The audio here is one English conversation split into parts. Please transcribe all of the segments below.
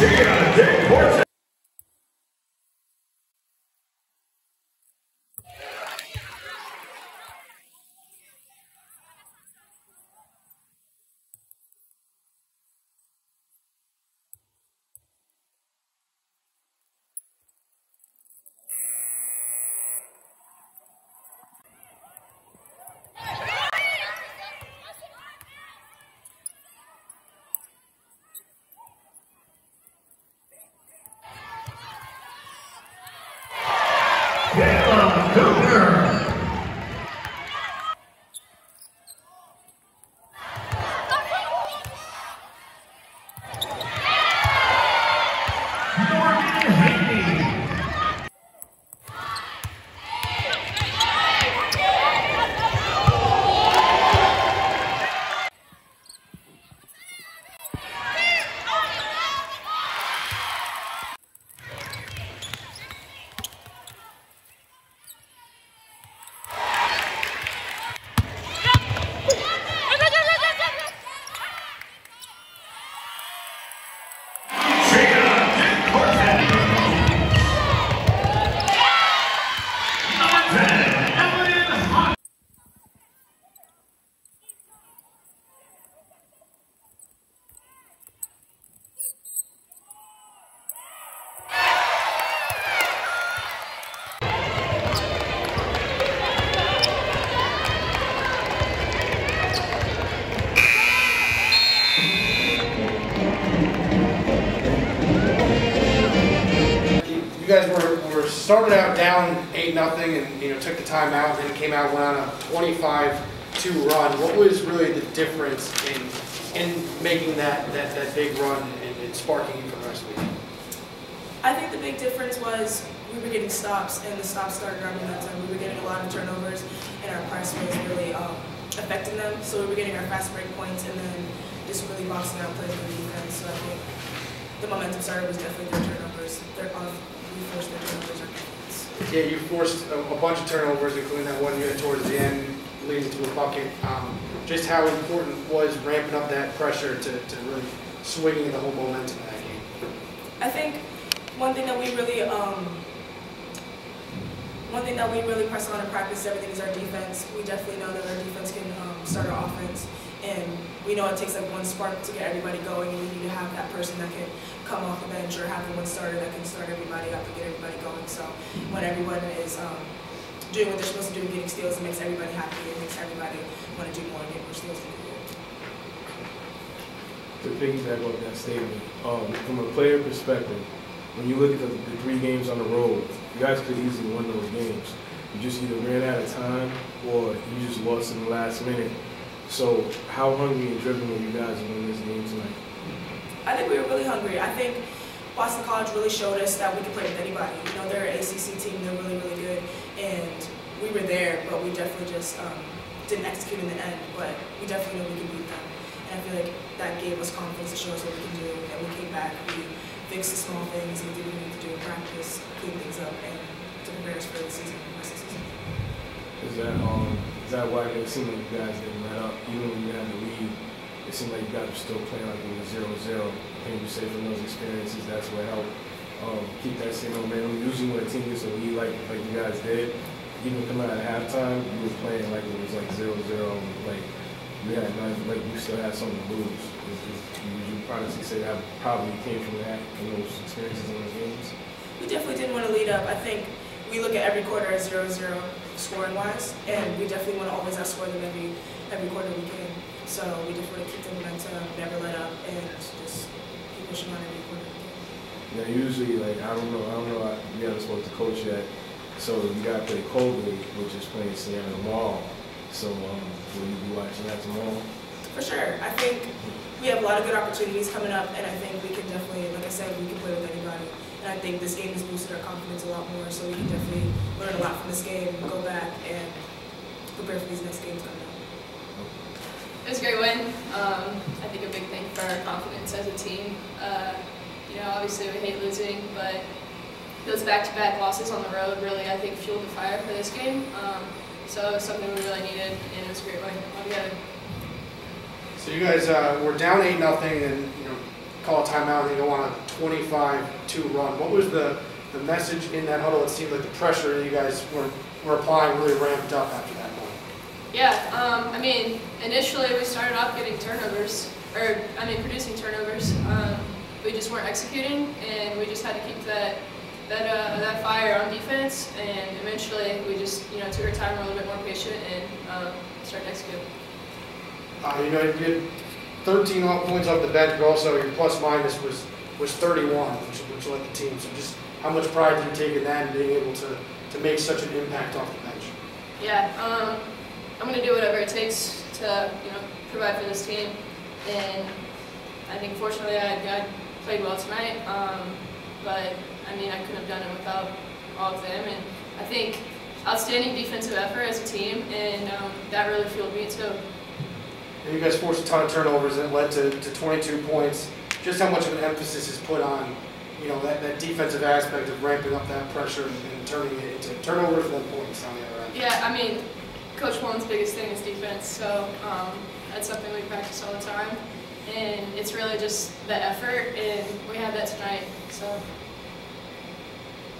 You guys were started out down 8-0 and took the timeout, and then came out and went on a 25-2 run. What was really the difference in making that big run and sparking you for the rest of the game? I think the big difference was we were getting stops, and the stops started our momentum. We were getting a lot of turnovers, and our press was really affecting them. So we were getting our fast break points, and then just really boxing out plays for the defense. So I think the momentum started was definitely their turnovers. We forced their turnovers. Yeah, you forced a bunch of turnovers, including that one you had towards the end, leading to a bucket. Just how important was ramping up that pressure to really swinging the whole momentum of that game? I think one thing that we really press on in practice everything is our defense. We definitely know that our defense can start our offense, and we know it takes like one spark to get everybody going, and we need to have that person that can come off the bench or have the one starter that can start everybody up and get everybody going. So when everyone is doing what they're supposed to do and getting steals, it makes everybody happy. It makes everybody want to do more and get more steals than they do. To piggyback off that statement, from a player perspective, when you look at the 3 games on the road, you guys could easily win those games. You just either ran out of time or you just lost in the last minute. So how hungry and driven were you guys to win this game tonight? I think we were really hungry. I think Boston College really showed us that we could play with anybody. You know, they're an ACC team, they're really, really good, and we were there, but we definitely just didn't execute in the end, but we definitely know we can beat them. And I feel like that gave us confidence to show us what we can do, and we came back, we fixed the small things, and we did what we need to do in practice, clean things up, and to prepare us for the season, the rest of the season. Is that why it seemed like you guys didn't let up, even when you had the lead? It seemed like you guys were still playing like it was 0-0. Can you say from those experiences that's what helped keep that same momentum? Usually when a team gets a lead like you guys did, even coming out at halftime, you were playing like it was like 0-0. Like you had like you still had something to lose. Would you probably say that probably came from that and those experiences in those games? We definitely didn't want to lead up. I think we look at every quarter as 0-0 scoring wise, and we definitely want to always outscore them every quarter we can. So we just want to keep the momentum, never let up, and just keep pushing on every quarter. Yeah, usually, like, I don't know, you haven't spoken to coach yet, so you got to play Colleen, which is playing Sienna tomorrow. So will you be watching that tomorrow? For sure. I think we have a lot of good opportunities coming up, and I think we can definitely, like I said, we can play with anybody. And I think this game has boosted our confidence a lot more, so we can definitely learn a lot from this game and go back and prepare for these next games coming up. It was a great win. I think a big thing for our confidence as a team. You know, obviously we hate losing, but those back-to-back losses on the road really, I think, fueled the fire for this game. So it was something we really needed, and it was a great win altogether. So you guys were down 8-0, and a call a timeout and they go on a 25-2 run. What was the message in that huddle? It seemed like the pressure that you guys were applying really ramped up after that point. Yeah, I mean, initially we started off getting producing turnovers. We just weren't executing, and we just had to keep that fire on defense, and eventually we just took our time, were a little bit more patient, and started executing. You had 13 points off the bench, but also your plus minus was 31, which led the team. So just how much pride do you take in that and being able to make such an impact off the bench? Yeah, I'm going to do whatever it takes to provide for this team, and I think fortunately I played well tonight, but I mean I couldn't have done it without all of them, and I think outstanding defensive effort as a team, and that really fueled me too. And you guys forced a ton of turnovers that led to 22 points. Just how much of an emphasis is put on that defensive aspect of ramping up that pressure and turning it into turnovers and then points on the other end? Yeah, I mean, Coach Mullen's biggest thing is defense, so that's something we practice all the time, and it's really just the effort, and we had that tonight. So,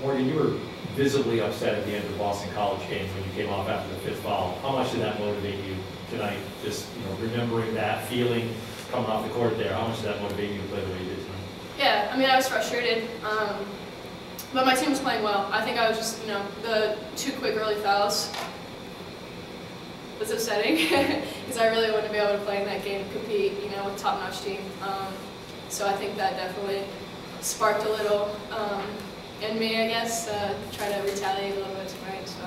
Morgan, you were visibly upset at the end of the Boston College game when you came off after the 5th foul. How much did that motivate you tonight? Just remembering that feeling coming off the court there. How much did that motivate you to play the way you did tonight? Yeah, I mean, I was frustrated, but my team was playing well. I think I was just, the 2 quick early fouls was upsetting because I really wanted to be able to play in that game, compete, with top-notch team. So I think that definitely sparked a little in me, I guess, try to retaliate a little bit tonight. So.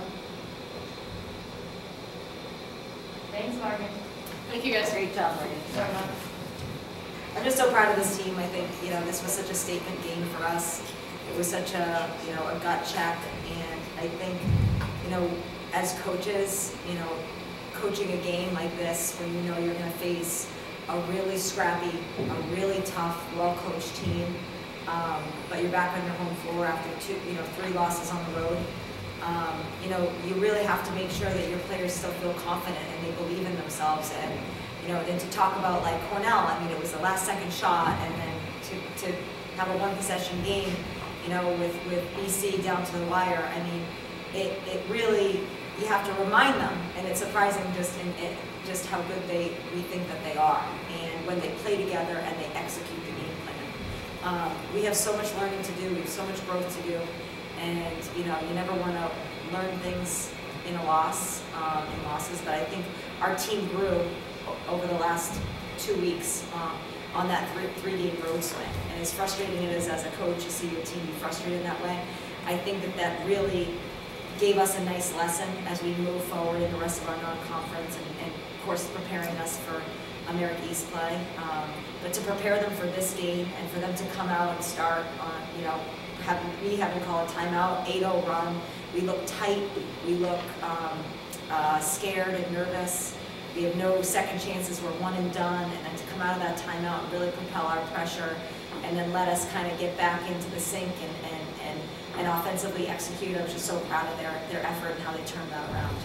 Thanks, Morgan. Thank you guys. Great job, Morgan. I'm just so proud of this team. I think this was such a statement game for us. It was such a a gut check, and I think as coaches, coaching a game like this when you're going to face a really scrappy, a really tough, well-coached team, but you're back on your home floor after 3 losses on the road. You really have to make sure that your players still feel confident and they believe in themselves. And then to talk about like Cornell, I mean, it was the last second shot, and then to have a 1-possession game, with BC down to the wire. I mean, it really, you have to remind them, and it's surprising just how good we think that they are, and when they play together and they execute the game plan. We have so much learning to do. We have so much growth to do, and you never want to learn things in a loss, in losses. But I think our team grew over the last 2 weeks on that 3-game road swing. And as frustrating it is as a coach to see your team be frustrated in that way, I think that really gave us a nice lesson as we move forward in the rest of our non-conference, and of course preparing us for America East play. But to prepare them for this game and for them to come out and start on, having to call a timeout, 8-0 run. We look tight, we look scared and nervous. We have no second chances, we're one and done, and then to come out of that timeout and really propel our pressure and then let us kind of get back into the sink and offensively execute. I was just so proud of their effort and how they turned that around.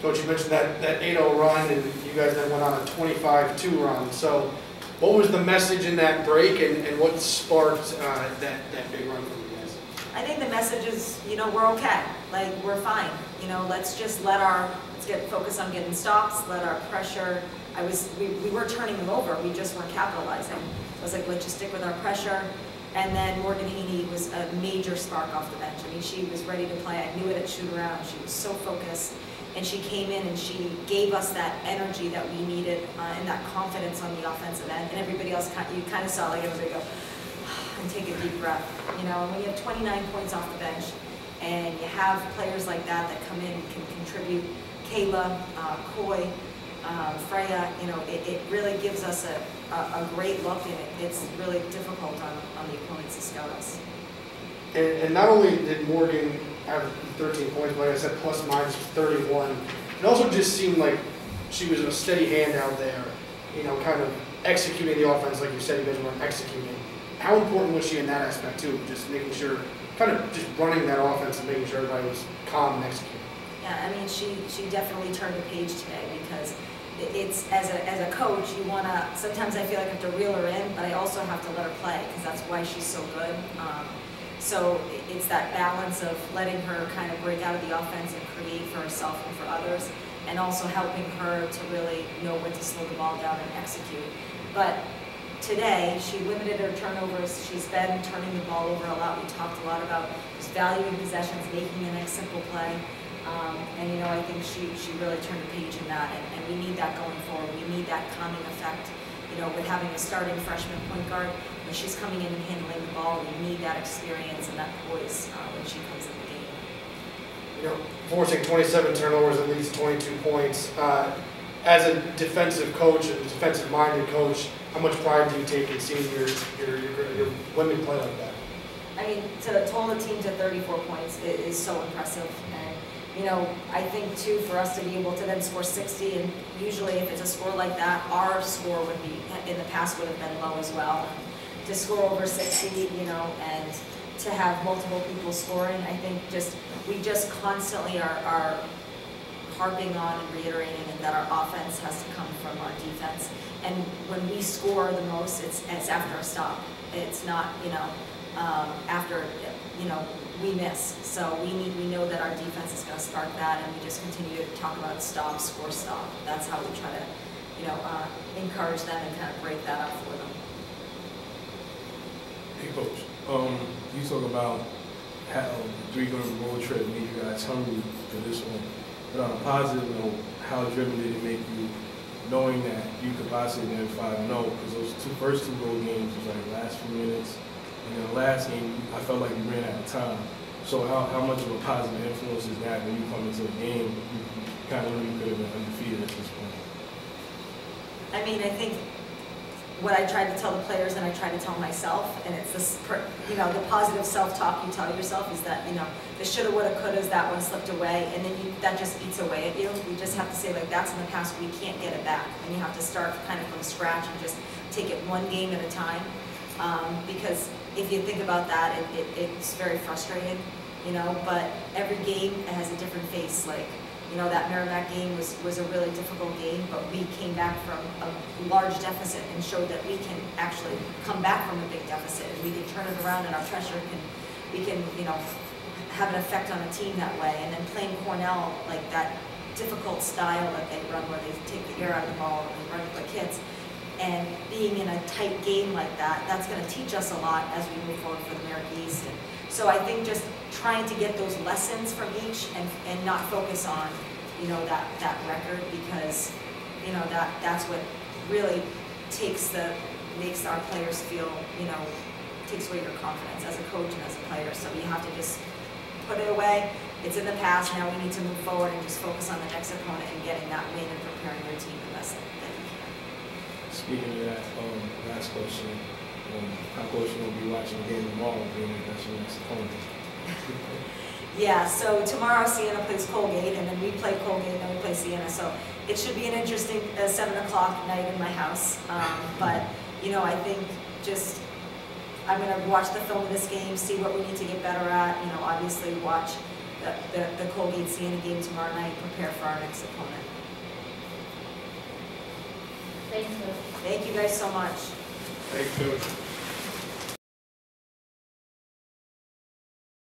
Coach, you mentioned that 8-0 run, and you guys then went on a 25-2 run. So what was the message in that break, and what sparked that big run from you guys? I think the message is, we're okay. Like, we're fine. Let's just get focused on getting stops, let our pressure, we were turning them over, we just weren't capitalizing. So I was like, let's just stick with our pressure. And then Morgan Haney was a major spark off the bench. I mean, she was ready to play. I knew it at shoot around. She was so focused. And she came in and she gave us that energy that we needed and that confidence on the offensive end. And everybody else, you kind of saw like everybody go, and take a deep breath. And when you have 29 points off the bench and you have players like that come in and can contribute, Kayla, Coy, Freya, it really gives us a great look, and it's really difficult on the opponents to scout us. And not only did Morgan have 13 points, but like I said, plus minus 31, it also just seemed like she was a steady hand out there, kind of executing the offense like you said you guys weren't executing. How important was she in that aspect too, just making sure, kind of just running that offense and making sure everybody was calm and executing? Yeah, I mean, she definitely turned the page today because, it's, as a coach, you want to, sometimes I feel like I have to reel her in, but I also have to let her play, because that's why she's so good. So it's that balance of letting her kind of break out of the offense and create for herself and for others, and also helping her to really know when to slow the ball down and execute. But today, she limited her turnovers. She's been turning the ball over a lot. We talked a lot about just valuing possessions, making the next simple play. And you know, I think she really turned a page in that, and we need that going forward. We need that calming effect. You know, with having a starting freshman point guard, when she's coming in and handling the ball, we need that experience and that poise when she comes in the game. You know, forcing 27 turnovers at least 22 points. As a defensive coach, a defensive-minded coach, how much pride do you take in seeing your women play like that? I mean, to hold a team to 34 points is so impressive. And, you know, I think, too, for us to be able to then score 60, and usually if it's a score like that, our score would be, in the past, would have been low as well. And to score over 60, you know, and to have multiple people scoring, I think we just constantly are harping on and reiterating that our offense has to come from our defense. And when we score the most, it's after a stop. It's not, you know, after, you know, we miss. So we know that our defense is going to spark that, and we just continue to talk about stop, score, stop. That's how we try to, you know, encourage them and kind of break that up for them. Hey, Coach. You talk about how the 3-game road trip made you guys hungry for this one. But on a positive note, how driven did it make you, knowing that you could possibly win 5-0? Because those first two road games was like the last few minutes, and then the last game, I felt like you ran out of time. So how much of a positive influence is that when you come into a game, you kind of know you could have been undefeated at this point? I mean, I think what I tried to tell the players and I try to tell myself, and it's this, you know, the positive self-talk you tell yourself is that, you know, the shoulda, woulda, couldas, that one slipped away, and then that just eats away at you. You just have to say, like, that's in the past, we can't get it back. And you have to start kind of from scratch and just take it one game at a time. Because if you think about that, it's very frustrating, you know, but every game has a different face. Like, you know, that Merrimack game was a really difficult game, but we came back from a large deficit and showed that we can actually come back from a big deficit, and we can turn it around, and our pressure we can, you know, have an effect on a team that way. And then playing Cornell, like that difficult style that they run, where they take the air out of the ball and they run quick hits, and being in a tight game like that, that's going to teach us a lot as we move forward for the America East. And so I think just trying to get those lessons from each and not focus on, you know, that record, because, you know, that's what really makes our players feel, you know, takes away your confidence as a coach and as a player. So you have to just put it away. It's in the past. Now we need to move forward and just focus on the next opponent and getting that win and preparing your team the best that you can. Speaking of that, last question, how close you going to be watching the game tomorrow, being that that's your next opponent? Yeah, so tomorrow Siena plays Colgate, and then we play Colgate, and then we play Siena. So it should be an interesting 7 o'clock night in my house. But, you know, I think just I'm going to watch the film of this game, see what we need to get better at. You know, obviously watch the Colgate Siena game tomorrow night, prepare for our next opponent. Thanks, Coach. Thank you guys so much. Thanks, Coach.